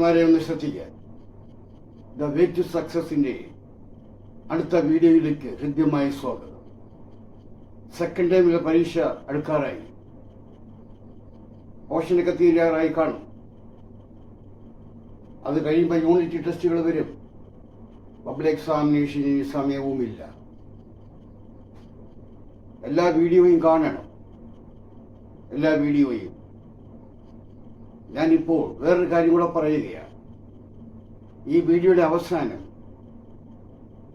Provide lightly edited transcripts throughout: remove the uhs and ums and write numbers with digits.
കൂട്ടുകാരന്മാരെ ഒന്ന് ശ്രദ്ധിക്കുക. The way to സക്സസിന്റെ അടുത്ത വീഡിയോയിലേക്ക് ഹൃദ്യമായ സ്വാഗതം. സെക്കൻഡ് ടൈമിലെ പരീക്ഷ അടുക്കാറായി, പോർഷനൊക്കെ തീരാറായി കാണും. അത് കഴിയുമ്പോൾ യൂണിറ്റ് ടെസ്റ്റുകൾ വരും. പബ്ലിക് എക്സാമിനേഷന് സമയവുമില്ല. എല്ലാ വീഡിയോയും കാണണം, എല്ലാ വീഡിയോയും. ഞാനിപ്പോൾ വേറൊരു കാര്യം കൂടെ പറയുകയാണ്. ഈ വീഡിയോയുടെ അവസാനം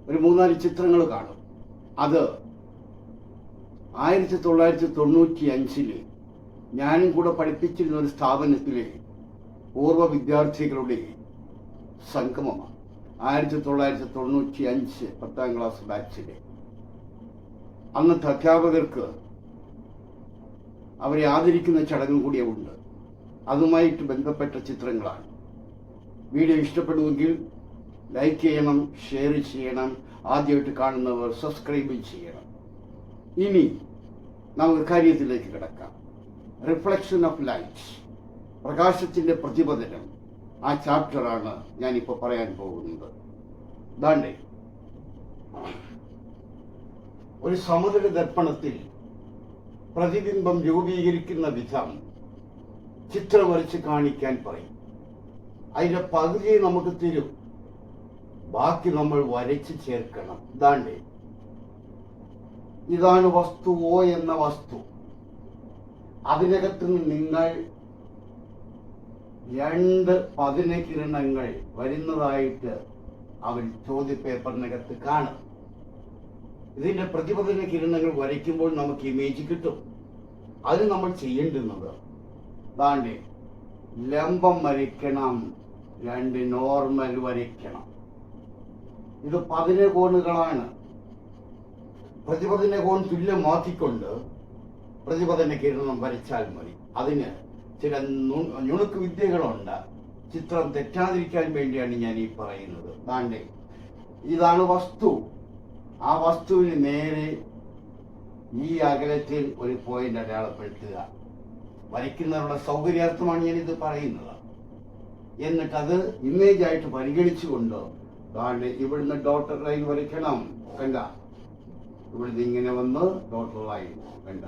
ഒരു 3-4 ചിത്രങ്ങൾ കാണും. അത് 1995 ഞാനും കൂടെ പഠിപ്പിച്ചിരുന്ന ഒരു സ്ഥാപനത്തിലെ പൂർവ്വ വിദ്യാർത്ഥികളുടെ സംഗമമാണ്. 1995 10ാം ക്ലാസ് ബാച്ചിലെ അന്നത്തെ അധ്യാപകർക്ക് അവരെ ആദരിക്കുന്ന ചടങ്ങും കൂടിയ ഉണ്ട്. അതുമായിട്ട് ബന്ധപ്പെട്ട ചിത്രങ്ങളാണ്. വീഡിയോ ഇഷ്ടപ്പെടുമെങ്കിൽ ലൈക്ക് ചെയ്യണം, ഷെയർ ചെയ്യണം. ആദ്യമായിട്ട് കാണുന്നവർ സബ്സ്ക്രൈബ് ചെയ്യണം. ഇനി നമുക്ക് കാര്യത്തിലേക്ക് കിടക്കാം. റിഫ്ലക്ഷൻ ഓഫ് ലൈറ്റ്, പ്രകാശത്തിന്റെ പ്രതിപതനം, ആ ചാപ്റ്ററാണ് ഞാനിപ്പോൾ പറയാൻ പോകുന്നത്. ദാണ്ടേ, ഒരു സമതല ദർപ്പണത്തിൽ പ്രതിബിംബം രൂപീകരിക്കുന്ന വിധം ചിത്രം വരച്ച് കാണിക്കാൻ പറയും. അതിന്റെ പകുതി നമുക്ക് തരും, ബാക്കി നമ്മൾ വരച്ച് ചേർക്കണം. ദാണ്ടേ, ഇതാണ് വസ്തു ഓ എന്ന വസ്തു. അതിനകത്ത് നിങ്ങൾ 2 പതിനകിരണങ്ങൾ വരുന്നതായിട്ട് അവർ ചോദ്യപേപ്പറിനകത്ത് കാണും. ഇതിന്റെ പ്രതിപതന കിരണങ്ങൾ വരയ്ക്കുമ്പോൾ നമുക്ക് ഇമേജ് കിട്ടും. അത് നമ്മൾ ചെയ്യേണ്ടുന്നത് ദാണ്ടേ, ലംബം വരയ്ക്കണം, 2 നോർമൽ വരയ്ക്കണം. ഇത് 10 കോണുകളാണ്. പ്രതിപതന കോൺ തുല്യമാക്കിക്കൊണ്ട് പ്രതിപതന കിരണം വരച്ചാൽ മതി. അതിന് ചില നുണുക്ക് വിദ്യകളുണ്ട്. ചിത്രം തെറ്റാതിരിക്കാൻ വേണ്ടിയാണ് ഞാൻ ഈ പറയുന്നത്. ദാണ്ടേ, ഇതാണ് വസ്തു. ആ വസ്തുവിന് നേരെ ഈ അകലത്തിൽ ഒരു പോയിന്റ് അടയാളപ്പെടുത്തുക. വരയ്ക്കുന്നവരുടെ സൗകര്യാർത്ഥമാണ് ഞാനിത് പറയുന്നത്. എന്നിട്ടത് ഇമേജ് ആയിട്ട് പരിഗണിച്ചുകൊണ്ട് ദാണ്ട് ഇവിടുന്ന് ഡോട്ടർ ലൈൻ വരയ്ക്കണം. കണ്ട, ഇവിടുന്ന് ഇങ്ങനെ വന്ന് ഡോട്ടർ ലൈൻ കണ്ട.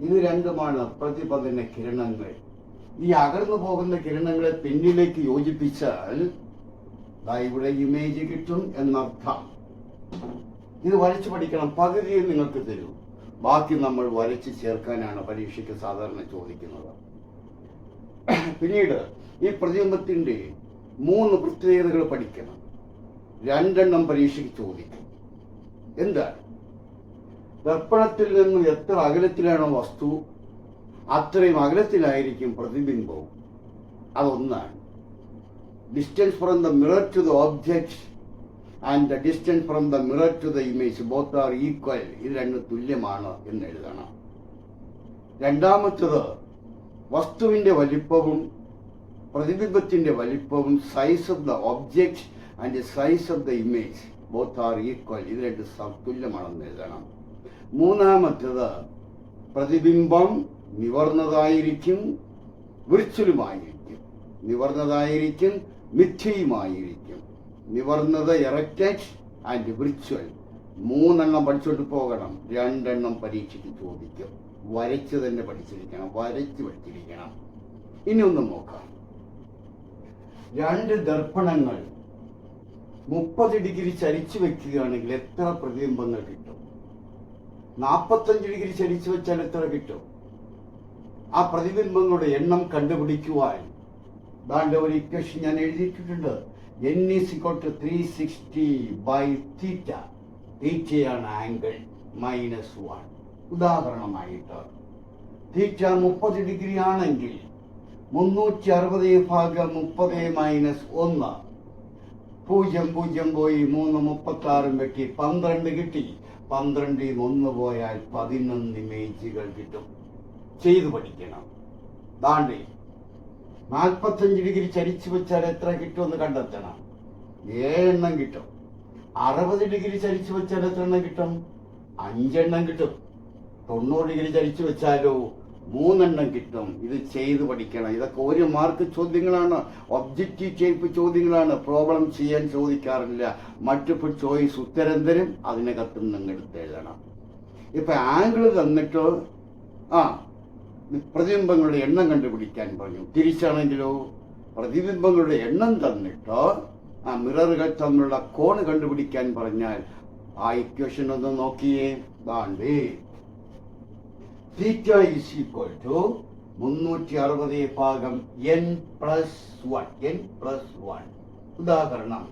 ഇത് രണ്ടുമാണ് പ്രതിപതന കിരണങ്ങൾ. ഈ അകർന്നു പോകുന്ന കിരണങ്ങളെ പിന്നിലേക്ക് യോജിപ്പിച്ചാൽ ഇവിടെ ഇമേജ് കിട്ടും എന്നർത്ഥം. ഇത് വരച്ചു പഠിക്കണം. പകുതിയെ നിങ്ങൾക്ക് തരൂ, ബാക്കി നമ്മൾ വരച്ച് ചേർക്കാനാണ് പരീക്ഷയ്ക്ക് സാധാരണ ചോദിക്കുന്നത്. പിന്നീട് ഈ പ്രതിബിംബത്തിന്റെ 3 പ്രത്യേകതകൾ പഠിക്കണം. 2 പരീക്ഷയ്ക്ക് ചോദിക്കും. എന്താണ്? ദർപ്പണത്തിൽ നിന്നും എത്ര അകലത്തിലാണോ വസ്തു, അത്രയും അകലത്തിലായിരിക്കും പ്രതിബിംബവും. അതൊന്നാണ്. Distance from the mirror to the object and the distance from the mirror to the image both are equal. ഇത് 2 തുല്യമാണ് എന്ന് എഴുതണം. രണ്ടാമത്തത്, വസ്തുവിന്റെ വലിപ്പവും പ്രതിബിംബത്തിന്റെ വലിപ്പവും size of the object and size of the image both are equal. ഇത് 2 തുല്യമാണെന്ന് എഴുതണം. മൂന്നാമത്തത്, പ്രതിബിംബം നിവർന്നതായിരിക്കും, വിർച്വലുമായിരിക്കും. നിവർന്നതായിരിക്കും, മിഥ്യയുമായിരിക്കും. നിവർന്നത് എറക്റ്റഡ് ആൻഡ് വിർച്വൽ. 3 പഠിച്ചോണ്ട് പോകണം. 2 പരീക്ഷയ്ക്ക് ചോദിക്കും. വരച്ച് തന്നെ പഠിച്ചിരിക്കണം, വരച്ച് പഠിച്ചിരിക്കണം. ഇനി ഒന്ന് നോക്കാം. 2 ദർപ്പണങ്ങൾ 30 ഡിഗ്രി ചരിച്ചു വെക്കുകയാണെങ്കിൽ എത്ര പ്രതിബിംബങ്ങൾ കിട്ടും? 45 ഡിഗ്രി ചരിച്ചു വെച്ചാൽ എത്ര കിട്ടും? ആ പ്രതിബിംബങ്ങളുടെ എണ്ണം കണ്ടുപിടിക്കുവാൻ ദാണ്ട് ഒരു ഇക്വേഷൻ ഞാൻ എഴുതിയിട്ടുണ്ട്. n is equal to 360 by theta. തീറ്റയാണ് ആംഗിൾ -1. ഉദാഹരണമായിട്ട് തീറ്റ 30 ഡിഗ്രി ആണെങ്കിൽ 360 ഭാഗം 30 - 1, 0 0 പോയി 3 36 വെട്ടി 12 കിട്ടി. 12 1 പോയാൽ 11 ഇമേജുകൾ കിട്ടും. ചെയ്തു പഠിക്കണം. ദാണ്ടേ, 45 ഡിഗ്രി ചരിച്ചു വെച്ചാൽ എത്ര കിട്ടുമെന്ന് കണ്ടെത്തണം. 7 കിട്ടും. 60 ഡിഗ്രി ചരിച്ചു വെച്ചാൽ എത്ര കിട്ടും? 5 കിട്ടും. 90 ഡിഗ്രി ചരിച്ചു വെച്ചാലോ 3 കിട്ടും. ഇത് ചെയ്ത് പഠിക്കണം. ഇതൊക്കെ 1 മാർക്ക് ചോദ്യങ്ങളാണ്, ഒബ്ജക്റ്റീവ് ടൈപ്പ് ചോദ്യങ്ങളാണ്. പ്രോബ്ലം ചെയ്യാൻ ചോദിക്കാറില്ല. മൾട്ടിപ്പിൾ ചോയ്സ് ഉത്തരം തരും, അതിനകത്ത് നിങ്ങൾ എടുത്ത് എഴുതണം. ഇപ്പൊ ആംഗിൾ തന്നിട്ടോ പ്രതിബിംബങ്ങളുടെ എണ്ണം കണ്ടുപിടിക്കാൻ പറഞ്ഞു. തിരിച്ചാണെങ്കിലോ പ്രതിബിംബങ്ങളുടെ എണ്ണം തന്നിട്ടോ മിററുകൾ തമ്മിലുള്ള കോണ് കണ്ടുപിടിക്കാൻ പറഞ്ഞാൽ ആ ഇക്വേഷൻ ഒന്ന് നോക്കിയേ. ദാണ്ടേ θ is equal to 360 n plus 1. ഉദാഹരണം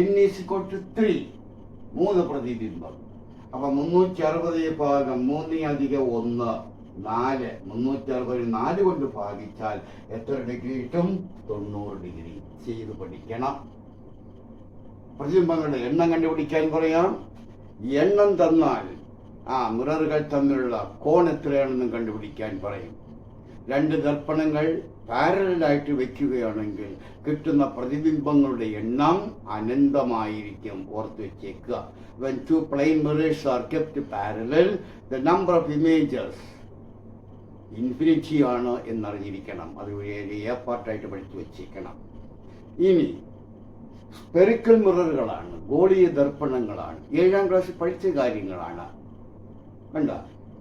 n is equal to 3, 3 പ്രതിബിംബം. അപ്പൊ 360 3 + 1 4. 360 കൊണ്ട് ഭാഗിച്ചാൽ എത്ര ഡിഗ്രി കിട്ടും? 90 ഡിഗ്രി. ചെയ്ത് പഠിക്കണം. പ്രതിബിംബങ്ങളുടെ എണ്ണം കണ്ടുപിടിക്കാൻ പറയാം. എണ്ണം തന്നാൽ മിററുകൾ തമ്മിലുള്ള കോൺ എത്രയാണെന്നും കണ്ടുപിടിക്കാൻ പറയും. 2 ദർപ്പണങ്ങൾ പാരലായിട്ട് വെക്കുകയാണെങ്കിൽ കിട്ടുന്ന പ്രതിബിംബങ്ങളുടെ എണ്ണം അനന്തമായിരിക്കും. ഓർത്ത് വെച്ചേക്കുക. When 2 plane mirrors are kept parallel, the number of images infinity ആണ് എന്നറിഞ്ഞിരിക്കണം. അത് ഏർപ്പാട്ടായിട്ട് പഠിച്ചു വെച്ചേക്കണം. ഇനി സ്പെറിക്കൽ മിററുകളാണ്, ഗോളീയ ദർപ്പണങ്ങളാണ്. 7ാം ക്ലാസ്സിൽ പഠിച്ച കാര്യങ്ങളാണ്. കണ്ട,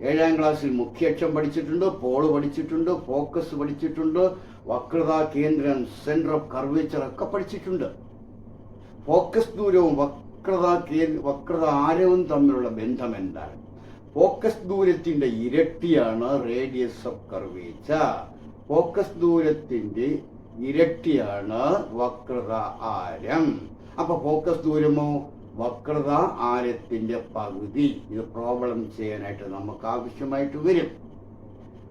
7ാം ക്ലാസ്സിൽ മുഖ്യക്ഷം പഠിച്ചിട്ടുണ്ട്, പോള് പഠിച്ചിട്ടുണ്ട്, ഫോക്കസ് പഠിച്ചിട്ടുണ്ട്, വക്രതാ കേന്ദ്രം സെന്റർ ഓഫ് കർവേച്ചർ ഒക്കെ പഠിച്ചിട്ടുണ്ട്. ഫോക്കസ് ദൂരവും വക്രത ആരവും തമ്മിലുള്ള ബന്ധം എന്താണ്? ഫോക്കസ് ദൂരത്തിന്റെ ഇരട്ടിയാണ് റേഡിയസ് ഓഫ് കർവേച്ചർ. ഫോക്കസ് ദൂരത്തിന്റെ ഇരട്ടിയാണ് വക്രത ആരം. അപ്പൊ ഫോക്കസ് ദൂരമോ വക്രത ആരത്തിന്റെ പകുതി. ഇത് പ്രോബ്ലം ചെയ്യാനായിട്ട് നമുക്ക് ആവശ്യമായിട്ട് വരും.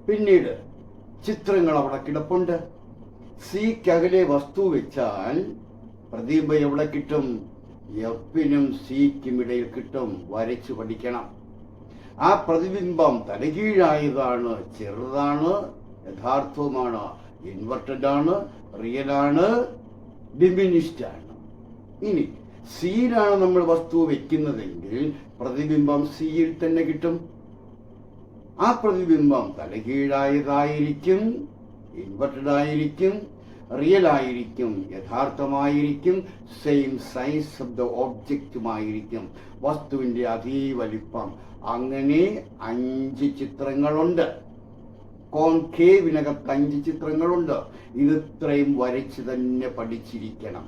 പിന്നീട് ചിത്രങ്ങൾ അവിടെ കിടപ്പുണ്ട്. സിക്കകലെ വസ്തു വെച്ചാൽ പ്രതിബിംബം എവിടെ കിട്ടും? എഫിനും സിക്കും ഇടയിൽ കിട്ടും. വരച്ചു പഠിക്കണം. ആ പ്രതിബിംബം തലകീഴായതാണ്, ചെറുതാണ്, യഥാർത്ഥവുമാണ്, ഇൻവെർട്ടഡ് ആണ്, റിയൽ ആണ്, ഡിമിനിഷ്ഡ് ആണ്. ഇനി സിയിലാണ് നമ്മൾ വസ്തു വെക്കുന്നതെങ്കിൽ പ്രതിബിംബം സിയിൽ തന്നെ കിട്ടും. ആ പ്രതിബിംബം തലകീഴായതായിരിക്കും, ഇൻവെർട്ടഡ് ആയിരിക്കും, റിയൽ ആയിരിക്കും, യഥാർത്ഥമായിരിക്കും, സെയിം സൈസ് ഓഫ് ദ ഒബ്ജക്റ്റുമായിരിക്കും, വസ്തുവിന്റെ അതേ വലിപ്പം. അങ്ങനെ 5 ചിത്രങ്ങളുണ്ട്. കോൺകേവിനകത്ത് 5 ചിത്രങ്ങളുണ്ട്. ഇത്രയും വരച്ച് തന്നെ പഠിച്ചിരിക്കണം.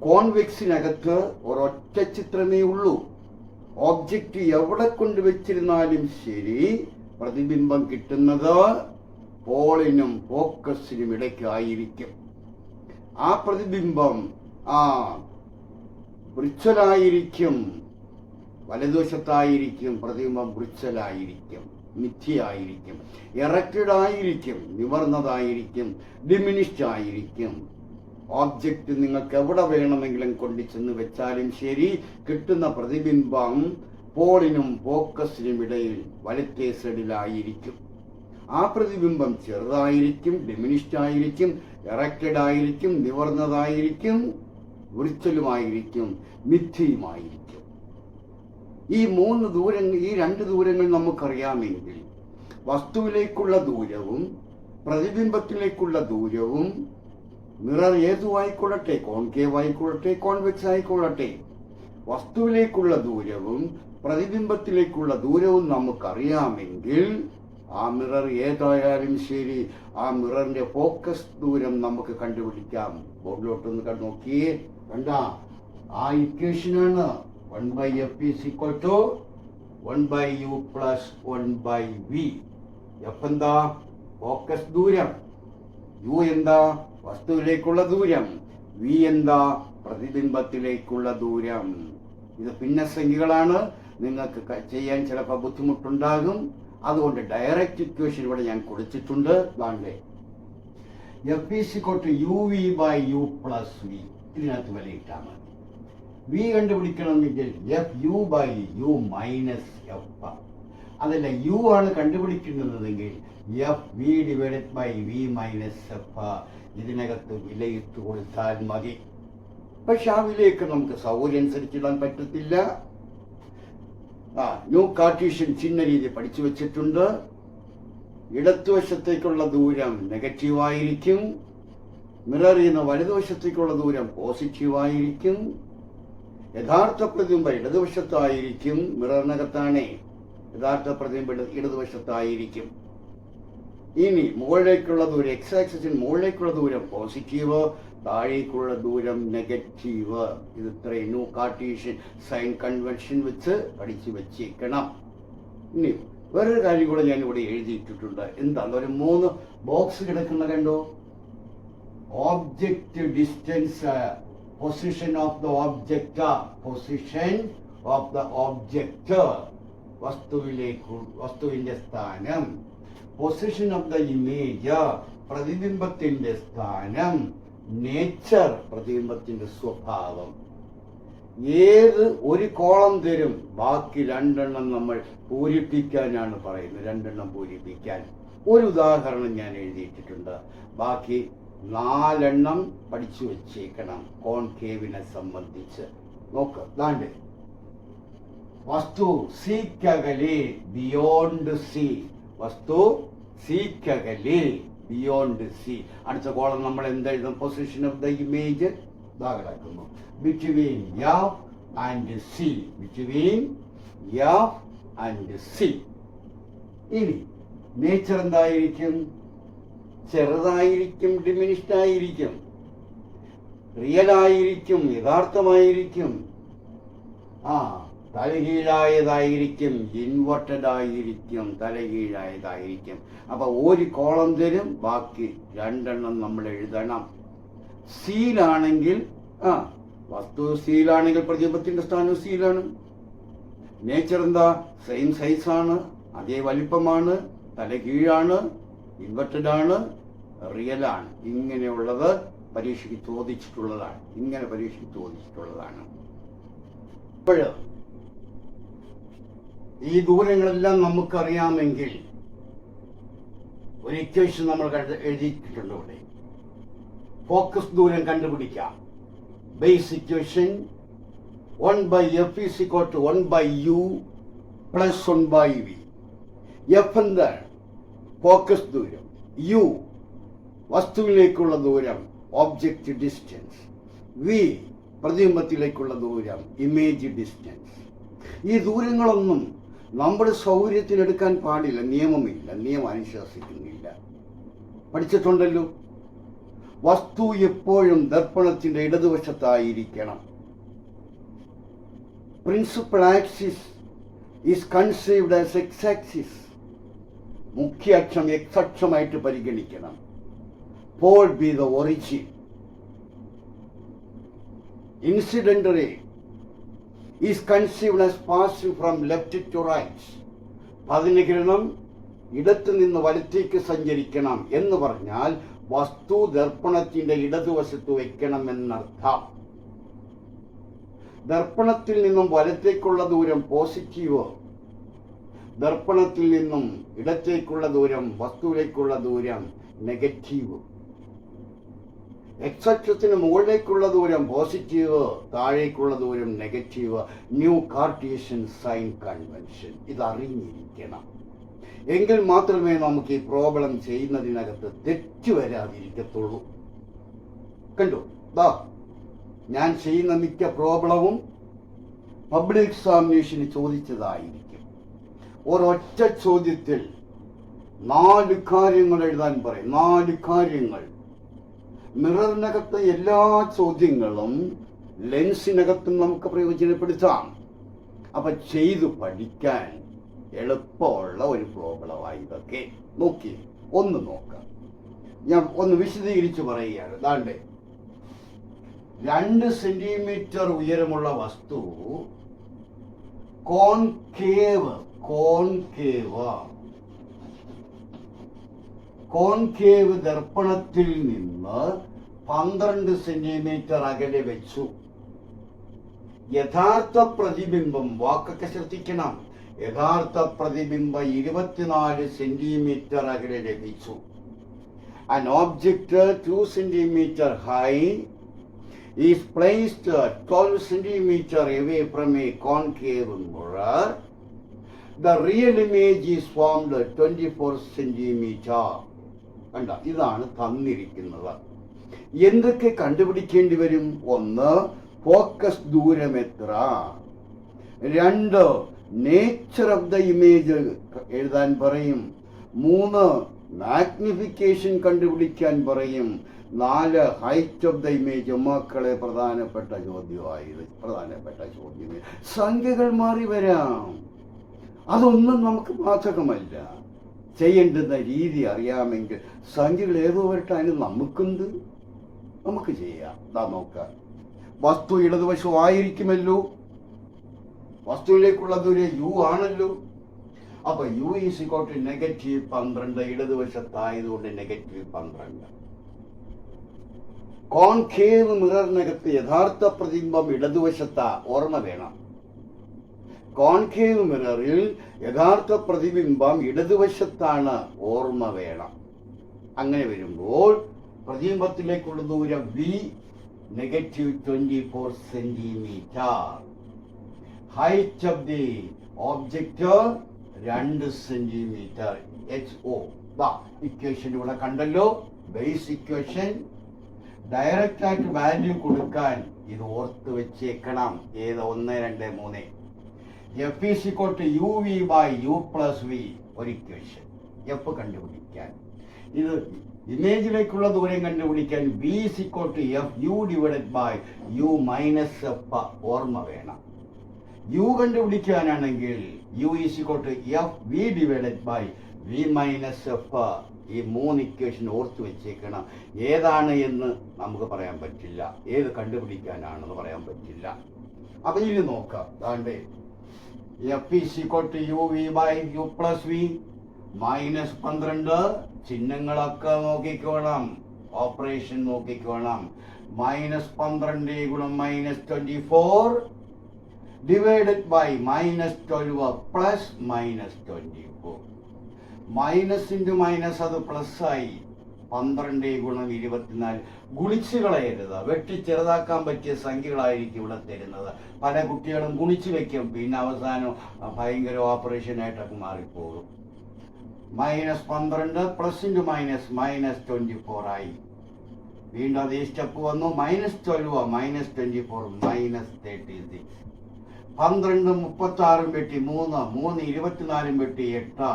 കോൺവെക്സിനകത്ത് ഒരൊറ്റ ചിത്രമേ ഉള്ളൂ. ഓബ്ജക്റ്റ് എവിടെ കൊണ്ടുവച്ചിരുന്നാലും ശരി പ്രതിബിംബം കിട്ടുന്നത് പോളിനും ഫോക്കസിനും ഇടയ്ക്കായിരിക്കും. ആ പ്രതിബിംബം വൃച്ഛലായിരിക്കും, വലതുവശത്തായിരിക്കും. പ്രതിബിംബം വൃച്ഛലായിരിക്കും, മിഥ്യയായിരിക്കും, എറക്റ്റഡ് ആയിരിക്കും, നിവർന്നതായിരിക്കും, ഡിമിനിഷ്ഡ് ആയിരിക്കും. ഓബ്ജക്റ്റ് നിങ്ങൾക്ക് എവിടെ വേണമെങ്കിലും കൊണ്ടുചെന്ന് വെച്ചാലും ശരി കിട്ടുന്ന പ്രതിബിംബം പോളിനും ഫോക്കസിനും ഇടയിൽ വലത്തേ സൈഡിലായിരിക്കും. ആ പ്രതിബിംബം ചെറുതായിരിക്കും, ഡിമിനിഷ്ഡ് ആയിരിക്കും, എറക്റ്റഡ് ആയിരിക്കും, നിവർന്നതായിരിക്കും, വൃച്ഛലുമായിരിക്കും, മിഥ്യയുമായിരിക്കും. ഈ 2 ദൂരങ്ങൾ നമുക്കറിയാമെങ്കിൽ വസ്തുവിലേക്കുള്ള ദൂരവും പ്രതിബിംബത്തിലേക്കുള്ള ദൂരവും മിറർ ഏതുമായിക്കൊള്ളട്ടെ, കോൺകേവ് ആയിക്കൊള്ളട്ടെ, കോൺവെക്സ് ആയിക്കൊള്ളട്ടെ, വസ്തുവിലേക്കുള്ള ദൂരവും പ്രതിബിംബത്തിലേക്കുള്ള ദൂരവും നമുക്കറിയാമെങ്കിൽ ആ മിറർ ഏതായാലും ശരി ആ മിററിന്റെ ഫോക്കസ് ദൂരം നമുക്ക് കണ്ടുപിടിക്കാം. ബോർഡിലോട്ടൊന്ന് നോക്കിയേ. കണ്ട, ആ ഇക്വേഷനാണ് 1/f = 1/u + 1/v. എഫ് എന്താ? ഫോക്കസ് ദൂരം. യു എന്താ? വസ്തുവിലേക്കുള്ള ദൂരം. വി എന്താ? പ്രതിബിംബത്തിലേക്കുള്ള ദൂരം. ഇത് ഭിന്നസംഖ്യകളാണ്. നിങ്ങൾക്ക് ചെയ്യാൻ ചിലപ്പോൾ ബുദ്ധിമുട്ടുണ്ടാകും. അതുകൊണ്ട് ഡയറക്റ്റ് ഇക്വേഷൻ ഇവിടെ ഞാൻ കൊടുത്തിട്ടുണ്ട്. വേണ്ടേ? F = uv/u + v. ഇതിനകത്ത് വിലയിട്ടാൽ മതി. വി കണ്ടുപിടിക്കണമെങ്കിൽ fu/u - f. അതല്ല, യു ആണ് കണ്ടുപിടിക്കുന്നതെങ്കിൽ fv/v - f. ഇതിനകത്ത് വിലയിട്ട് കൊടുത്താൽ മതി. പക്ഷെ ആ വിലയൊക്കെ നമുക്ക് സൗകര്യം അനുസരിച്ചിടാൻ പറ്റത്തില്ല. ന്യൂ കാർട്ടീഷ്യൻ ചിഹ്ന രീതി പഠിച്ചു വെച്ചിട്ടുണ്ട്. ഇടതുവശത്തേക്കുള്ള ദൂരം നെഗറ്റീവായിരിക്കും. മിററിൽ നിന്ന് വലതുവശത്തേക്കുള്ള ദൂരം പോസിറ്റീവായിരിക്കും. യഥാർത്ഥ പ്രതിബിംബം ഇടതുവശത്തായിരിക്കും. മിററിനകത്താണേ യഥാർത്ഥ പ്രതിബിംബം ഇടതുവശത്തായിരിക്കും. ഇനി മുകളിലേക്കുള്ള ദൂരം എക്സ് ആക്സിസിന് മുകളിലേക്കുള്ള ദൂരം പോസിറ്റീവ്, താഴേക്കുള്ള ദൂരം നെഗറ്റീവ്. ഇത് ഇത്രയും ന്യൂ കാർട്ടീഷ്യൻ സൈൻ കൺവെൻഷൻ വെച്ച് പഠിച്ചു വെച്ചേക്കണം. ഇനി വേറൊരു കാര്യം കൂടെ ഞാൻ ഇവിടെ എഴുതിയിട്ടിട്ടുണ്ട്. എന്താണ് ഒരു 3 ബോക്സ് കിടക്കുന്ന കണ്ടോ? Object distance, position of the object, position of the object, വസ്തുവിന്റെ സ്ഥാനം. പൊസിഷൻ ഓഫ് ദ ഇമേജ്, പ്രതിബിംബത്തിന്റെ സ്ഥാനം. നേച്ചർ, പ്രതിബിംബത്തിന്റെ സ്വഭാവം. ഏത് ഒരു കോളം തരും, ബാക്കി 2 നമ്മൾ പൂരിപ്പിക്കാനാണ് പറയുന്നത്. 2 പൂരിപ്പിക്കാൻ. ഒരു ഉദാഹരണം ഞാൻ എഴുതിയിട്ടിട്ടുണ്ട്. ബാക്കി 4 പഠിച്ചു വെച്ചേക്കണം കോൺകേവിനെ സംബന്ധിച്ച്. നോക്ക്, ദാണ്ട് വസ്തു സീക്കകലെ, ബിയോണ്ട് സി. വസ്തു സീക്കകലെ, ബിയോണ്ട് സി. അടുത്ത കോളം നമ്മൾ എന്തെഴുതും? പൊസിഷൻ ഓഫ് ദ ഇമേജ് കിടക്കുന്നു. Between F and C, between F and C. ഇനി നേച്ചർ എന്തായിരിക്കും? ചെറുതായിരിക്കും, ഡിമിനിഷ്ഡ് ആയിരിക്കും, റിയൽ ആയിരിക്കും, യഥാർത്ഥമായിരിക്കും, തലകീഴായതായിരിക്കും, ഇൻവെർട്ടഡ് ആയിരിക്കും, തലകീഴായതായിരിക്കും. അപ്പൊ ഒരു കോളം തരും, ബാക്കി 2 നമ്മൾ എഴുതണം. സീലാണെങ്കിൽ വസ്തു സീലാണെങ്കിൽ പ്രതിബിംബത്തിന്റെ സ്ഥാനം സീലാണ്. നേച്ചർ എന്താ? സെയിം സൈസാണ്, അതേ വലിപ്പമാണ്, തലകീഴാണ്, ഇൻവെർട്ടഡ് ആണ്, റിയൽ ആണ്. ഇങ്ങനെയുള്ളത് പരീക്ഷയ്ക്ക് ചോദിച്ചിട്ടുള്ളതാണ്. അപ്പോൾ ഈ ദൂരങ്ങളെല്ലാം നമുക്കറിയാമെങ്കിൽ ഒരു ഇക്വേഷൻ നമ്മൾ എഴുതിയിട്ടുണ്ട് ഇവിടെ. ഫോക്കസ് ദൂരം കണ്ടുപിടിക്കാം. Base equation 1/f = 1/u + 1/v. F എന്താണ്? ഫോക്കസ് ദൂരം. യു വസ്തുവിലേക്കുള്ള ദൂരം, ഓബ്ജക്റ്റ് ഡിസ്റ്റൻസ്. വി പ്രതിബിംബത്തിലേക്കുള്ള ദൂരം, ഇമേജ് ഡിസ്റ്റൻസ്. ഈ ദൂരങ്ങളൊന്നും നമ്മുടെ സൗകര്യത്തിനെടുക്കാൻ പാടില്ല. നിയമമില്ല, നിയമം അനുശാസിക്കുന്നില്ല. പഠിച്ചിട്ടുണ്ടല്ലോ. വസ്തു എപ്പോഴും ദർപ്പണത്തിന്റെ ഇടതുവശത്തായിരിക്കണം. Principal axis is conceived as X axis. മുഖ്യ അക്ഷം എക്സ് അക്ഷമായിട്ട് പരിഗണിക്കണം. Pole be the origin. Incident ray is conceived as passing from left to right. പതനകിരണം ഇടത്തു നിന്ന് വലത്തേക്ക് സഞ്ചരിക്കണം എന്ന് പറഞ്ഞാൽ വസ്തു ദർപ്പണത്തിന്റെ ഇടതുവശത്ത് വയ്ക്കണം എന്നർത്ഥം. ദർപ്പണത്തിൽ നിന്നും വലത്തേക്കുള്ള ദൂരം പോസിറ്റീവ്, ദർപ്പണത്തിൽ നിന്നും ഇടത്തേക്കുള്ള ദൂരം, വസ്തുവിലേക്കുള്ള ദൂരം നെഗറ്റീവ്. എക്സ് അക്ഷത്തിന് മുകളിലേക്കുള്ള ദൂരം പോസിറ്റീവ്, താഴേക്കുള്ള ദൂരം negative. New Cartesian sign convention. ഇത് അറിഞ്ഞിരിക്കണം. എങ്കിൽ മാത്രമേ നമുക്ക് ഈ പ്രോബ്ലം ചെയ്യുന്നതിനകത്ത് തെറ്റ് വരാതിരിക്കത്തുള്ളൂ. കണ്ടു, ഞാൻ ചെയ്യുന്ന മിക്ക പ്രോബ്ലവും പബ്ലിക് എക്സാമിനേഷന് ചോദിച്ചതായിരിക്കും. ഒരൊറ്റ ചോദ്യത്തിൽ 4 കാര്യങ്ങൾ എഴുതാൻ പറയും. 4 കാര്യങ്ങൾ. മിററിനകത്ത് എല്ലാ ചോദ്യങ്ങളും ലെൻസിനകത്തും നമുക്ക് പ്രയോജനപ്പെടുത്താം. അപ്പൊ ചെയ്തു പഠിക്കാൻ എളുപ്പമുള്ള ഒരു പ്രോബ്ലമായി ഇതൊക്കെ. നോക്കി ഒന്ന് നോക്കാം. ഞാൻ ഒന്ന് വിശദീകരിച്ച് പറയുകയാണ്. ദാണ്ടെ 2 സെന്റിമീറ്റർ ഉയരമുള്ള വസ്തു കോൺകേവ് ദർപ്പണത്തിൽ നിന്ന് 12 സെന്റിമീറ്റർ അകലെ വെച്ചു. യഥാർത്ഥ പ്രതിബിംബം, വാക്കൊക്കെ ശ്രദ്ധിക്കണം, യഥാർത്ഥ പ്രതിബിംബം 24 സെന്റിമീറ്റർ അകലെ ലഭിച്ചു. An object 2 centimeter high is placed 12 centimeter away from a concave mirror. The real image is formed 24 centimetre. കണ്ട, ഇതാണ് തന്നിരിക്കുന്നത്. എന്തൊക്കെ കണ്ടുപിടിക്കേണ്ടി വരും? 1, ഫോക്കസ് ദൂരം എത്ര. 2, നേച്ചർ ഓഫ് ദ ഇമേജ് എഴുതാൻ പറയും. 3, മാഗ്നിഫിക്കേഷൻ കണ്ടുപിടിക്കാൻ പറയും. 4, ഹൈറ്റ് ഓഫ് ദ ഇമേജ്. മക്കളെ പ്രധാനപ്പെട്ട ചോദ്യം. സംഖ്യകൾ മാറി വരാം, അതൊന്നും നമുക്ക് ബാധകമല്ല. ചെയ്യേണ്ടുന്ന രീതി അറിയാമെങ്കിൽ സംഖ്യകൾ ഏതോ വരട്ടാനും നമുക്ക് ചെയ്യാം. നോക്കാം. വസ്തു ഇടതുവശമായിരിക്കുമല്ലോ, വസ്തുവിലേക്കുള്ള ദൂരം u ആണല്ലോ. അപ്പൊ u ഈസ് ഈക്വൽ ടു -12. ഇടതുവശത്തായതുകൊണ്ട് -12. കോൺകേവ് മിററിനകത്ത് യഥാർത്ഥ പ്രതിബിംബം ഇടതുവശത്താ, ഓർമ്മ വേണം. കോൺകേവ് മിററിൽ യഥാർത്ഥ പ്രതിബിംബം ഇടതുവശത്താണ്, ഓർമ്മ വേണം. അങ്ങനെ വരുമ്പോൾ പ്രതിബിംബത്തിലേക്കുള്ള ദൂരം v -24 centimetre. Height of the object 2 centimetre. HO. Equation ഇവിടെ കണ്ടല്ലോ, ബേസ് ഇക്വേഷൻ. ഡയറക്റ്റ് ആയിട്ട് വാല്യൂ കൊടുക്കാൻ ഇത് ഓർത്ത് വെച്ചേക്കണം. ഏത്? 1, 2, 3. F is equal to uv by u plus v. ഒരു ഇക്വേഷൻ. എഫ് കണ്ടുപിടിക്കാൻ, ഇത് ഇമേജിലേക്കുള്ള ദൂരം കണ്ടുപിടിക്കാൻ v is equal to fu divided by u minus f. ഓർമ്മ വേണം. u കണ്ടുപിടിക്കാനാണെങ്കിൽ u is equal to fv divided by v minus f. ഈ 3 equation ഓർത്ത് വെച്ചേക്കണം. ഏതാണ് എന്ന് നമുക്ക് പറയാൻ പറ്റില്ല, ഏത് കണ്ടുപിടിക്കാനാണെന്ന് പറയാൻ പറ്റില്ല. അപ്പൊ ഇനി നോക്കാം. ദാണ്ടേ f is equal to uv by u plus v -12. ചിഹ്നങ്ങളൊക്കെ നോക്കിക്കോണം, ഓപ്പറേഷൻ നോക്കിക്കോണം. -12 ഗുണം -24 divided by -12 plus -24. Minus into minus, അത് പ്ലസ് ആയി. 12 ഗുണം 24. ഗുണിച്ചു കളയരുത്, വെട്ടി ചെറുതാക്കാൻ പറ്റിയ സംഖ്യകളായിരിക്കും ഇവിടെ തരുന്നത്. പല കുട്ടികളും ഗുണിച്ചു വെക്കും, പിന്നെ അവസാനം ഭയങ്കര ഓപ്പറേഷനായിട്ടൊക്കെ മാറിപ്പോകും. -12 പ്ലസ് ഇൻറ്റു മൈനസ് -24 ആയി. വീണ്ടും അതേ സ്റ്റെപ്പ് വന്നു. -12 -24 -36. 12 36 വെട്ടി 3, 3 24 വെട്ടി 8.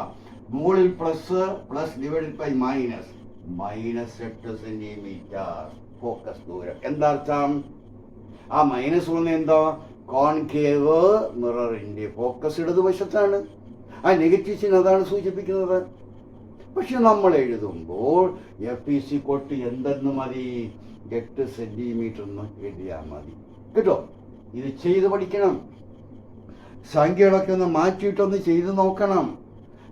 മുകളിൽ plus, plus divided by -8 centimetre. Focus ദൂരം എന്താ അർത്ഥം? ആ -1 എന്താ? കോൺകേവ് മിററിന്റെ ഫോക്കസ് ഇടതുവശത്താണ്. ആ നെഗറ്റീവ് ചിഹ്നം അതാണ് സൂചിപ്പിക്കുന്നത്. പക്ഷെ നമ്മൾ എഴുതുമ്പോൾ f is equal to എന്തെന്ന് മതി? 8 സെന്റിമീറ്റർ എന്ന് എഴുതിയാൽ മതി. കേട്ടോ? ഇത് ചെയ്ത് പഠിക്കണം. സംഖ്യകളൊക്കെ ഒന്ന് മാറ്റിയിട്ടൊന്ന് ചെയ്ത് നോക്കണം.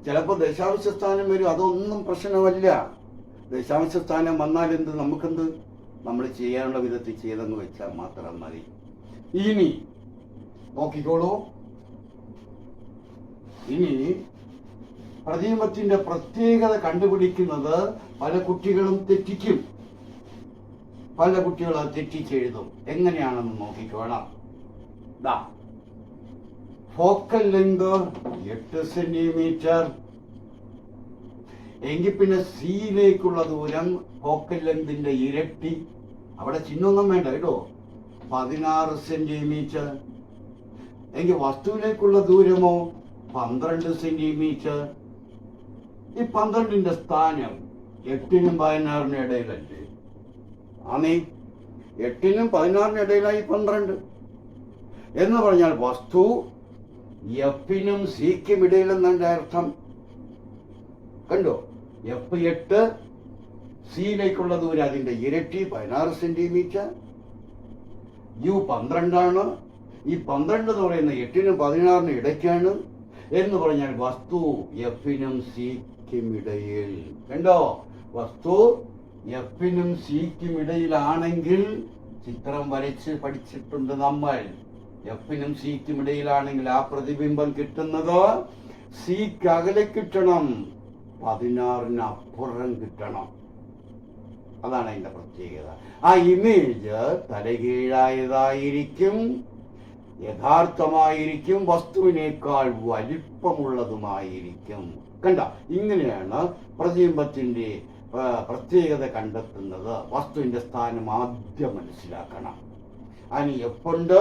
ചിലപ്പോൾ ദശാംശ സ്ഥാനം വരും, അതൊന്നും പ്രശ്നമല്ല. ദശാംശ സ്ഥാനം വന്നാൽ എന്ത്, നമുക്കെന്ത്? നമ്മൾ ചെയ്യാനുള്ള വിധത്തിൽ ചെയ്തെന്ന് വെച്ചാൽ മാത്രം മതി. ഇനി നോക്കിക്കോളൂ. ഇനി പ്രതിബിംബത്തിന്റെ പ്രത്യേകത കണ്ടുപിടിക്കുന്നത് പല കുട്ടികളും തെറ്റിക്കും. പല കുട്ടികളും തെറ്റിച്ചെഴുതും. എങ്ങനെയാണെന്ന് നോക്കിക്കോണം. Focal length 8 centimetre. എങ്കിൽ പിന്നെ സിയിലേക്കുള്ള ദൂരം ഫോക്കൽ ലെങ്തിന്റെ ഇരട്ടി. അവിടെ ചിഹ്നമൊന്നും വേണ്ട കേട്ടോ. 16 സെന്റിമീറ്റർ. എങ്കിൽ വസ്തുവിലേക്കുള്ള ദൂരമോ 12 സെന്റിമീറ്റർ. ഈ 12ന്റെ സ്ഥാനം 8നും 16നും ഇടയിലല്ലേ? ആണേ, 8നും 16നും ഇടയിലായി 12 എന്ന് പറഞ്ഞാൽ വസ്തു എഫിനും സിക്കും ഇടയിലെന്നെ അർത്ഥം. കണ്ടോ? F8, സിയിലേക്കുള്ള ദൂരം അതിന്റെ ഇരട്ടി 16 സെന്റിമീറ്റർ. u 12 ആണ്. ഈ 12 എന്ന് പറയുന്നത് 8നും 16നും ഇടയ്ക്കാണ്. എന്ന് പറഞ്ഞാൽ വസ്തു എഫിനും സിക്കും ഇടയിൽ. കണ്ടോ? വസ്തു എഫിനും സിക്കും ഇടയിലാണെങ്കിൽ, ചിത്രം വരച്ച് പഠിച്ചിട്ടുണ്ട് നമ്മൾ. എഫിനും സിക്കും ഇടയിലാണെങ്കിൽ ആ പ്രതിബിംബം കിട്ടുന്നത് സിക്ക് അകലെ കിട്ടണം, 16ന് അപ്പുറം കിട്ടണം. അതാണ് അതിന്റെ പ്രത്യേകത. ആ ഇമേജ് തലകീഴായതായിരിക്കും. യഥാർത്ഥമായിരിക്കും, വസ്തുവിനേക്കാൾ വലിപ്പമുള്ളതുമായിരിക്കും. കണ്ട, ഇങ്ങനെയാണ് പ്രതിബിംബത്തിന്റെ പ്രത്യേകത കണ്ടെത്തുന്നത്. വസ്തുവിന്റെ സ്ഥാനം ആദ്യം മനസ്സിലാക്കണം. അതിന് എഫുണ്ട്,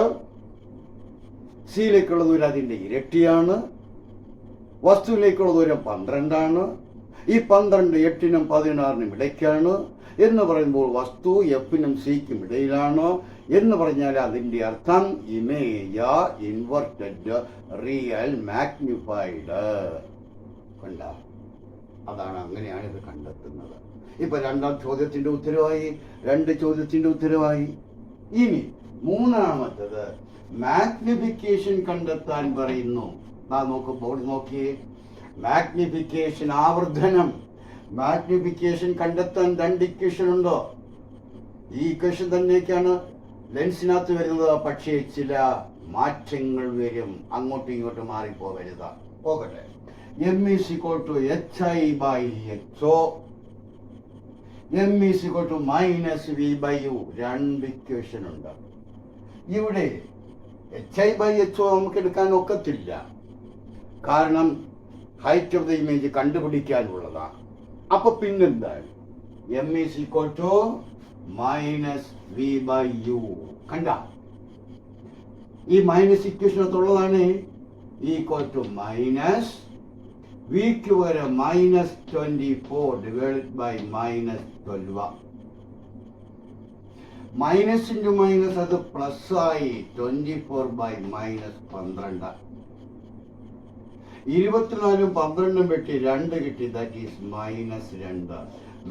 സിയിലേക്കുള്ള ദൂരം അതിന്റെ ഇരട്ടിയാണ്, വസ്തുവിലേക്കുള്ള ദൂരം 12ആണ്. ഈ 12 8നും 16നും ഇടയ്ക്കാണ് എന്ന് പറയുമ്പോൾ വസ്തു എഫിനും സിക്കും ഇടയിലാണ് എന്ന് പറഞ്ഞാൽ അതിൻ്റെ അർത്ഥം ഇമേജ് ഇൻവെർട്ടഡ് റിയൽ മാഗ്നിഫൈഡ്. കണ്ട, അതാണ്, അങ്ങനെയാണ് ഇത് കണ്ടെത്തുന്നത്. ഇപ്പൊ രണ്ടാം ചോദ്യത്തിന്റെ ഉത്തരവായി, 2 ചോദ്യത്തിന്റെ ഉത്തരവായി. ഇനി മൂന്നാമത്തത് മാഗ്നിഫിക്കേഷൻ കണ്ടെത്താൻ പറയുന്നു. നോക്കുമ്പോൾ നോക്കിയേ, മാഗ്നിഫിക്കേഷൻ, ആവർധനം. മാഗ്നിഫിക്കേഷൻ കണ്ടെത്താൻ 2 ഇക്വേഷൻ ഉണ്ടോ? ഈ ഇക്വേഷൻ തന്നെയൊക്കെയാണ് ലെൻസിനകത്ത് വരുന്നത്. പക്ഷേ ചില മാറ്റങ്ങൾ വരും, അങ്ങോട്ടും ഇങ്ങോട്ടും മാറിപ്പോവരുത്. പോകട്ടെ. m is equal to hi by ho, m is equal to minus v by u. 2 equation ഉണ്ട്. ഇവിടെ hi by ho നമുക്ക് എടുക്കാൻ ഒക്കത്തില്ല, കാരണം ഹൈറ്റ് ഓഫ് ദ ഇമേജ് കണ്ടുപിടിക്കാനുള്ളതാണ്. അപ്പൊ പിന്നെന്താണ്? m is equal to minus v by u. കണ്ട, ഈ മൈനസ് ഇക്വേഷനകത്തുള്ളതാണ് ഈക്വൽ ടു മൈനസ് വിക്ക് വരെ -24 divided by -12. Minus into minus അത് പ്ലസ് ആയി 24 ബൈ -12. 24ഉം 12ഉം വെട്ടി 2 കിട്ടി, ദാറ്റ് ഈസ് -2.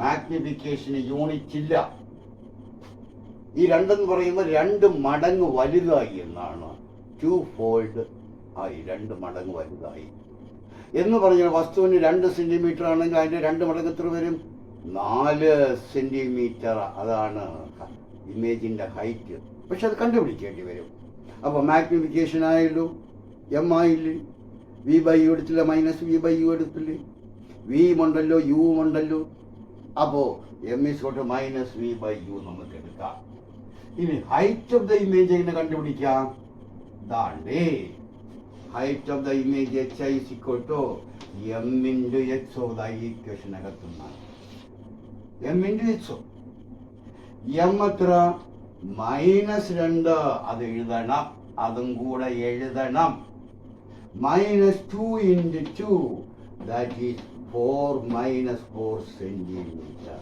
മാഗ്നിഫിക്കേഷന് യൂണിറ്റ് ഇല്ല. ഈ 2 എന്ന് പറയുമ്പോൾ 2 മടങ്ങ് വലുതായി എന്നാണ്. 2 ഫോൾഡ് ആയി, 2 മടങ്ങ് വലുതായി എന്ന് പറഞ്ഞാൽ വസ്തുവിന് 2 സെന്റിമീറ്റർ ആണെങ്കിൽ അതിന്റെ 2 മടങ്ങ് എത്ര വരും? 4 സെന്റിമീറ്റർ. അതാണ് ഇമേജിന്റെ ഹൈറ്റ്. പക്ഷെ അത് കണ്ടുപിടിക്കേണ്ടി വരും. അപ്പോൾ മാഗ്നിഫിക്കേഷൻ ആയല്ലോ, എം ആയില്ലേ, വി ബൈ യു എടുത്തില്ല, മൈനസ് വി ബൈ യു എടുത്തില്ലേ, വി ഉണ്ടല്ലോ യു ഉണ്ടല്ലോ. അപ്പോൾ M is equal to minus V by U നമുക്ക് എടുക്കാം. ഇനി ഹൈറ്റ് ഓഫ് ദ ഇമേജ് എങ്ങനെ കണ്ടുപിടിക്കാം? ദാണ്ടേ, height of the image H I is equal to M into H of the equation അകത്തുനിന്നാണ്. M into H O, M എത്ര? -2. അത് എഴുതണം, അതും കൂടെ എഴുതണം. -2 into 2, that is 4 -4 സെന്റിമീറ്റർ.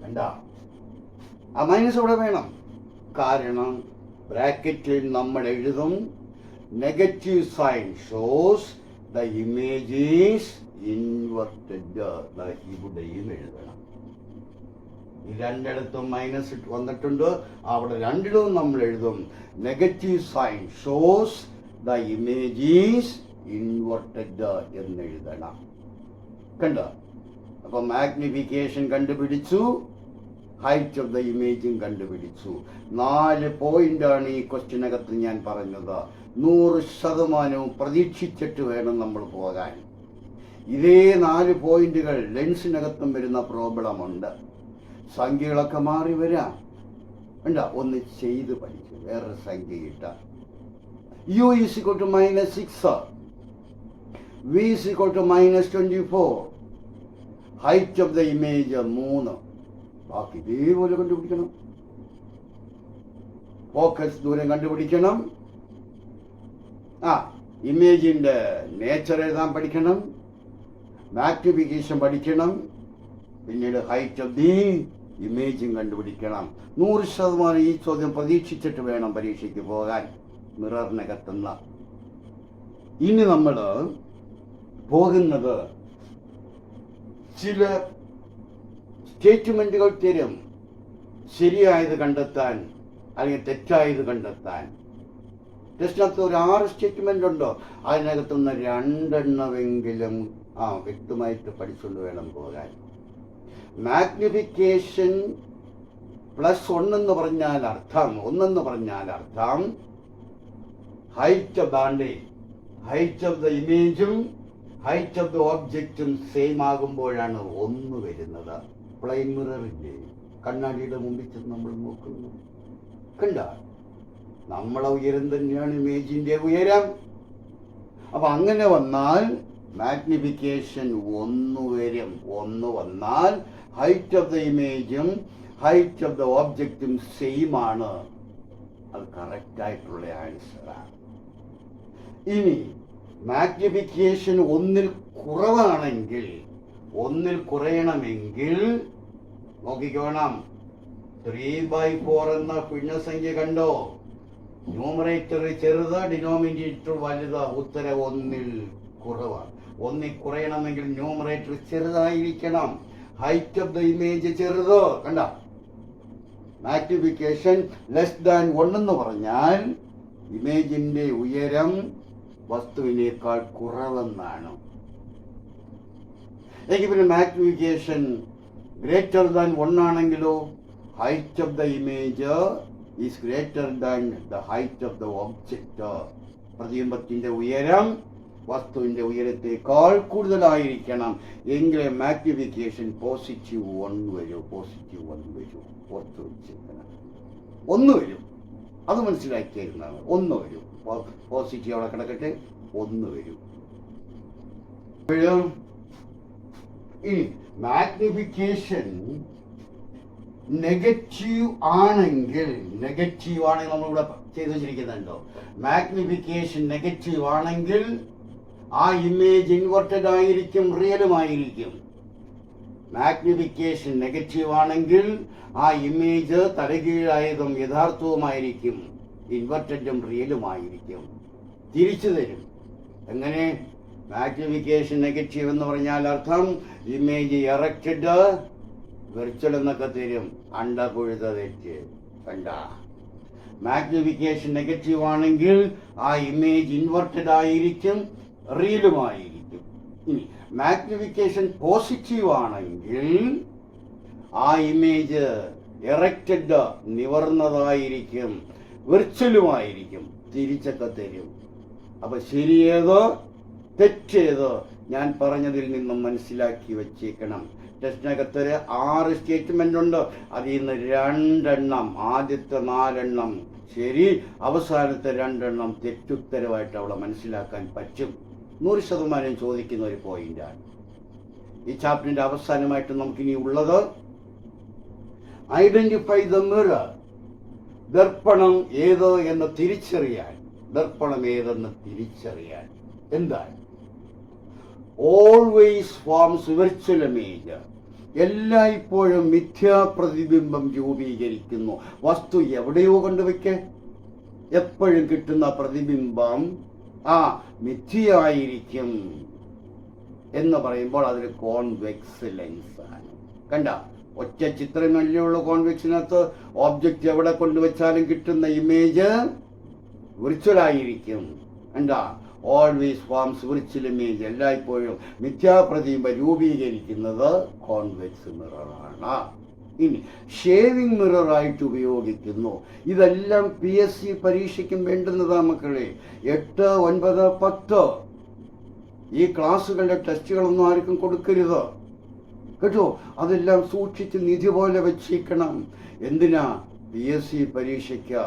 കണ്ട, ആ മൈനസ് ഇവിടെ വേണം, കാരണം ബ്രാക്കറ്റിൽ നമ്മൾ എഴുതും negative sign shows the image is inverted. ഇവിടെയും എഴുതണം. ഈ 2 മൈനസ് വന്നിട്ടുണ്ട്, അവിടെ 2 നമ്മൾ എഴുതും negative sign shows the image is inverted എന്ന് എഴുതണം. കണ്ട, അപ്പൊ മാഗ്നിഫിക്കേഷൻ കണ്ടുപിടിച്ചു, ഹൈറ്റ് ഓഫ് ദ ഇമേജും കണ്ടുപിടിച്ചു. 4 പോയിന്റാണ് ഈ ക്വസ്റ്റ്യനകത്ത് ഞാൻ പറഞ്ഞത്. 100% പ്രതീക്ഷിച്ചിട്ട് വേണം നമ്മൾ പോകാൻ. ഇതേ 4 പോയിന്റുകൾ ലെൻസിനകത്തും വരുന്ന പ്രോബ്ലം ഉണ്ട്. സംഖ്യകളൊക്കെ മാറി വരാം. വേണ്ട, ഒന്ന് ചെയ്ത് പഠിച്ചു. വേറൊരു സംഖ്യ ഇട്ട u is equal to -6, v is equal to -24, height of the image 3. ബാക്കി ഇതേപോലെ കണ്ടുപിടിക്കണം. ഫോക്കസ് ദൂരം കണ്ടുപിടിക്കണം. ഇമേജിന്റെ നേച്ചർ എഴുതാൻ പഠിക്കണം, മാഗ്നിഫിക്കേഷൻ പഠിക്കണം, പിന്നീട് ഹൈറ്റ് ഓഫ് ദി ഇമേജും കണ്ടുപിടിക്കണം. 100% ഈ ചോദ്യം പ്രതീക്ഷിച്ചിട്ട് വേണം പരീക്ഷയ്ക്ക് പോകാൻ, മിററിനകത്തുന്ന. ഇനി നമ്മൾ പോകുന്നത് ചില സ്റ്റേറ്റ്മെന്റുകൾ തരും, ശരിയായത് കണ്ടെത്താൻ അല്ലെങ്കിൽ തെറ്റായത് കണ്ടെത്താൻ. ടെസ്റ്റിനകത്ത് ഒരു 6 സ്റ്റേറ്റ്മെന്റ് ഉണ്ടോ, അതിനകത്തുനിന്ന് 2 എണ്ണമെങ്കിലും വ്യക്തമായിട്ട് പഠിച്ചുകൊണ്ട് വേണം പോകാൻ. മാഗ്നിഫിക്കേഷൻ +1 എന്ന് പറഞ്ഞാൽ അർത്ഥം, 1 എന്ന് പറഞ്ഞാൽ അർത്ഥം ഹൈറ്റ് ഓഫ് ദ ഇമേജും ഹൈറ്റ് ഓഫ് ദ ഓബ്ജക്റ്റും സെയിം ആകുമ്പോഴാണ് 1 വരുന്നത്. പ്ലെയിൻ മിററില്ലേ, കണ്ണാടിയുടെ മുമ്പിൽ ചെന്ന് നമ്മൾ നോക്കുന്നു, കണ്ട നമ്മളെ ഉയരം തന്നെയാണ് ഇമേജിന്റെ ഉയരം. അപ്പൊ അങ്ങനെ വന്നാൽ മാഗ്നിഫിക്കേഷൻ 1 വരും. 1 വന്നാൽ ഹൈറ്റ് ഓഫ് ദ ഇമേജും ഹൈറ്റ് ഓഫ് ദ ഓബ്ജക്റ്റും സെയിം ആണ്. അത് കറക്റ്റ് ആയിട്ടുള്ള ആൻസറാണ്. ഇനി മാഗ്നിഫിക്കേഷൻ 1-ൽ കുറവാണെങ്കിൽ, 1-ൽ കുറയണമെങ്കിൽ നോക്കിക്കോണം. 3/4 എന്ന ഭിന്നസംഖ്യ കണ്ടോ? ന്യൂമറേറ്റർ ചെറുത്, ഡിനോമിനേറ്റർ വലുത്. ഉത്തരം 1-ൽ കുറവാണ്. 1-ൽ കുറയണമെങ്കിൽ ന്യൂമറേറ്റർ ചെറുതായിരിക്കണം, ഹൈറ്റ് ഓഫ് ദ ഇമേജ് ചെറുത്. കണ്ട, മാഗ്നിഫിക്കേഷൻ <1 എന്ന് പറഞ്ഞാൽ ഇമേജിന്റെ ഉയരം വസ്തുവിനേക്കാൾ കുറവെന്നാണ്. എങ്കിൽ പിന്നെ മാഗ്നിഫിക്കേഷൻ <1 ആണെങ്കിലോ height of the image is greater than the height of the object. പ്രതിബിംബത്തിന്റെ ഉയരം വസ്തുവിന്റെ ഉയരത്തേക്കാൾ കൂടുതലായിരിക്കണം. എങ്കിലേ മാഗ്നിഫിക്കേഷൻ +1 വരൂ. +1 വരൂ. ഓർത്ത് വെച്ചിരിക്കണം. 1 വരും. അത് മനസ്സിലാക്കിയിരുന്നാണ്. 1 വരും. പോസിറ്റീവ് അവിടെ കിടക്കട്ടെ. 1 വരും. ഇനി മാഗ്നിഫിക്കേഷൻ നെഗറ്റീവ് ആണെങ്കിൽ നമ്മളിവിടെ ചെയ്തു വെച്ചിരിക്കുന്നുണ്ടോ? മാഗ്നിഫിക്കേഷൻ നെഗറ്റീവ് ആണെങ്കിൽ ആ ഇമേജ് ഇൻവെർട്ടഡ് ആയിരിക്കും, റിയലുമായിരിക്കും. മാഗ്നിഫിക്കേഷൻ നെഗറ്റീവ് ആണെങ്കിൽ ആ ഇമേജ് തലകീഴായതും യഥാർത്ഥവുമായിരിക്കും, ഇൻവെർട്ടഡും റിയലുമായിരിക്കും. തിരിച്ചു തരും. എങ്ങനെ? മാഗ്നിഫിക്കേഷൻ നെഗറ്റീവ് എന്ന് പറഞ്ഞാൽ അർത്ഥം ഇമേജ് എറക്റ്റഡ്, വെർച്വൽ എന്നൊക്കെ തരും. അണ്ടപുഴുത തെറ്റ്. കണ്ട, മാഗ്നിഫിക്കേഷൻ നെഗറ്റീവ് ആണെങ്കിൽ ആ ഇമേജ് ഇൻവെർട്ടഡ് ആയിരിക്കും, റിയലുമായിരിക്കും. ഇനി മാഗ്നിഫിക്കേഷൻ പോസിറ്റീവ് ആണെങ്കിൽ ആ ഇമേജ് എറക്റ്റഡ്, നിവർന്നതായിരിക്കും, വെർച്വലുമായിരിക്കും. തിരിച്ചൊക്കെ തരും. അപ്പൊ ശരിയേതോ തെറ്റേതോ ഞാൻ പറഞ്ഞതിൽ നിന്നും മനസ്സിലാക്കി വെച്ചേക്കണം. ടെസ്റ്റിനകത്തൊരു 6 സ്റ്റേറ്റ്മെന്റ് ഉണ്ട്. അതിൽ നിന്ന് 2 എണ്ണം, ആദ്യത്തെ 4 എണ്ണം ശരി, അവസാനത്തെ 2 എണ്ണം തെറ്റുത്തരവായിട്ട് അവിടെ മനസ്സിലാക്കാൻ പറ്റും. 100% ചോദിക്കുന്ന ഒരു പോയിന്റാണ്. ഈ ചാപ്റ്ററിന്റെ അവസാനമായിട്ട് നമുക്കിനി ഉള്ളത് ഐഡന്റിഫൈ ദ മിറർ. ദർപ്പണം ഏത് എന്ന് തിരിച്ചറിയാൻ. ദർപ്പണം ഏതെന്ന് തിരിച്ചറിയാൻ എന്താണ്? Always forms virtual image. എല്ലായ്പ്പോഴും മിഥ്യാപ്രതിബിംബം രൂപീകരിക്കുന്നു. വസ്തു എവിടെയോ കൊണ്ടുവയ്ക്ക്, എപ്പോഴും കിട്ടുന്ന പ്രതിബിംബം മിഥ്യയായിരിക്കും എന്ന് പറയുമ്പോൾ അതൊരു കോൺവെക്സ് ലെൻസ് ആണ്. കണ്ട, ഒറ്റ ചിത്രമല്ലേ ഉള്ളൂ കോൺവെക്സിനകത്ത്. ഓബ്ജക്റ്റ് എവിടെ കൊണ്ടുവച്ചാലും കിട്ടുന്ന ഇമേജ് വിർച്വൽ ആയിരിക്കും. എന്താ? Always forms virtual image. എല്ലായ്പ്പോഴും മിഥ്യാപ്രതിബിംബം രൂപീകരിക്കുന്നത് കോൺവെക്സ് മിററാണ്. ഇനി ഷേവിംഗ് മിററായിട്ട് ഉപയോഗിക്കുന്നു. ഇതെല്ലാം PSC പരീക്ഷയ്ക്കും വേണ്ടുന്നതാ മക്കളെ. 8, 9, 10 ഈ ക്ലാസ്സുകളുടെ ടെസ്റ്റുകളൊന്നും ആർക്കും കൊടുക്കരുത് കേട്ടോ. അതെല്ലാം സൂക്ഷിച്ച് നിധി പോലെ വെച്ചേക്കണം. എന്തിനാ? PSC പരീക്ഷയ്ക്ക്.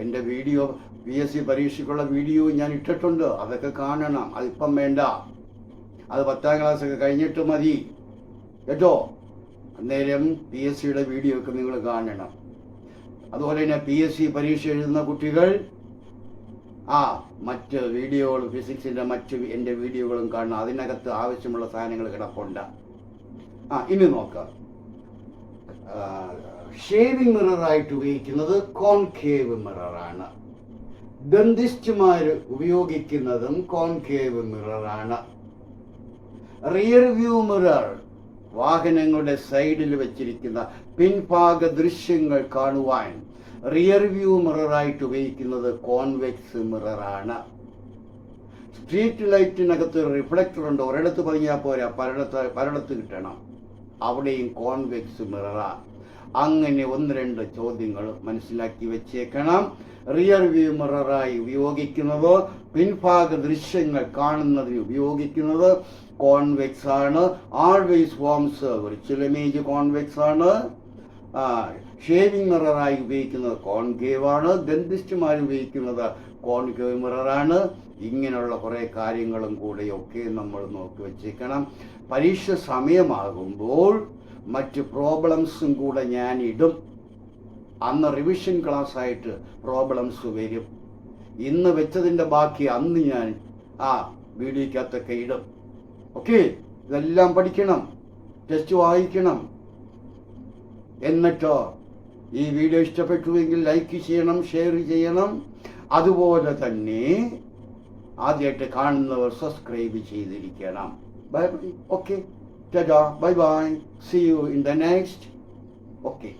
എൻ്റെ വീഡിയോ PSC പരീക്ഷയ്ക്കുള്ള വീഡിയോ ഞാൻ ഇട്ടിട്ടുണ്ട്. അതൊക്കെ കാണണം. അതിപ്പം വേണ്ട, അത് 10ാം ക്ലാസ്സൊക്കെ കഴിഞ്ഞിട്ട് മതി കേട്ടോ. അന്നേരം PSCയുടെ വീഡിയോ ഒക്കെ നിങ്ങൾ കാണണം. അതുപോലെ തന്നെ PSC പരീക്ഷ എഴുതുന്ന കുട്ടികൾ മറ്റ് വീഡിയോകൾ, ഫിസിക്സിൻ്റെ മറ്റ് എൻ്റെ വീഡിയോകളും കാണണം. അതിനകത്ത് ആവശ്യമുള്ള സാധനങ്ങൾ കിടപ്പുണ്ട്. ഇനി നോക്കാം. ഷേവിംഗ് മിററായിട്ട് ഉപയോഗിക്കുന്നത് കോൺകേവ് മിററാണ്. ഡെന്റിസ്റ്റുമാർ ഉപയോഗിക്കുന്നതും കോൺകേവ് മിററാണ്. റിയർ വ്യൂ മിറർ വാഹനങ്ങളുടെ സൈഡിൽ വെച്ചിരിക്കുന്ന പിൻഭാഗ ദൃശ്യങ്ങൾ കാണുവാൻ റിയർ വ്യൂ മിററായിട്ട് ഉപയോഗിക്കുന്നത് കോൺവെക്സ് മിററാണ്. സ്ട്രീറ്റ് ലൈറ്റിനകത്ത് റിഫ്ലക്ടർ ഉണ്ട്. ഒരിടത്ത് പതിഞ്ഞാൽ പോരാ, പലയിടത്ത് കിട്ടണം. അവിടെയും കോൺവെക്സ് മിററാണ്. അങ്ങനെ 1-2 ചോദ്യങ്ങൾ മനസ്സിലാക്കി വെച്ചേക്കണം. റിയർ വ്യൂ മിററായി ഉപയോഗിക്കുന്നത്, പിൻഭാഗ ദൃശ്യങ്ങൾ കാണുന്നതിന് ഉപയോഗിക്കുന്നത് കോൺവെക്സ് ആണ്. Always forms virtual image convex ആണ്. ഷേവിംഗ് മിററായി ഉപയോഗിക്കുന്നത് കോൺകേവ് ആണ്, ഡെന്റിസ്റ്റുമാർ ഉപയോഗിക്കുന്നത് കോൺകേവ് മിററാണ്. ഇങ്ങനെയുള്ള കുറേ കാര്യങ്ങളും കൂടെയൊക്കെ നമ്മൾ നോക്കി വച്ചേക്കണം. പരീക്ഷ സമയമാകുമ്പോൾ മറ്റ് പ്രോബ്ലംസും കൂടെ ഞാൻ ഇടും. അന്ന് റിവിഷൻ ക്ലാസ് ആയിട്ട് പ്രോബ്ലംസ് വരും. ഇന്ന് വെച്ചതിൻ്റെ ബാക്കി അന്ന് ഞാൻ ആ വീഡിയോക്കകത്തൊക്കെ ഇടും. ഓക്കെ, ഇതെല്ലാം പഠിക്കണം, ടെസ്റ്റ് വായിക്കണം. എന്നിട്ടോ ഈ വീഡിയോ ഇഷ്ടപ്പെട്ടുവെങ്കിൽ ലൈക്ക് ചെയ്യണം, ഷെയർ ചെയ്യണം. അതുപോലെ തന്നെ ആദ്യമായിട്ട് കാണുന്നവർ സബ്സ്ക്രൈബ് ചെയ്തിരിക്കണം. Bye bye. Okay, tata, bye bye. See you in the next. Okay.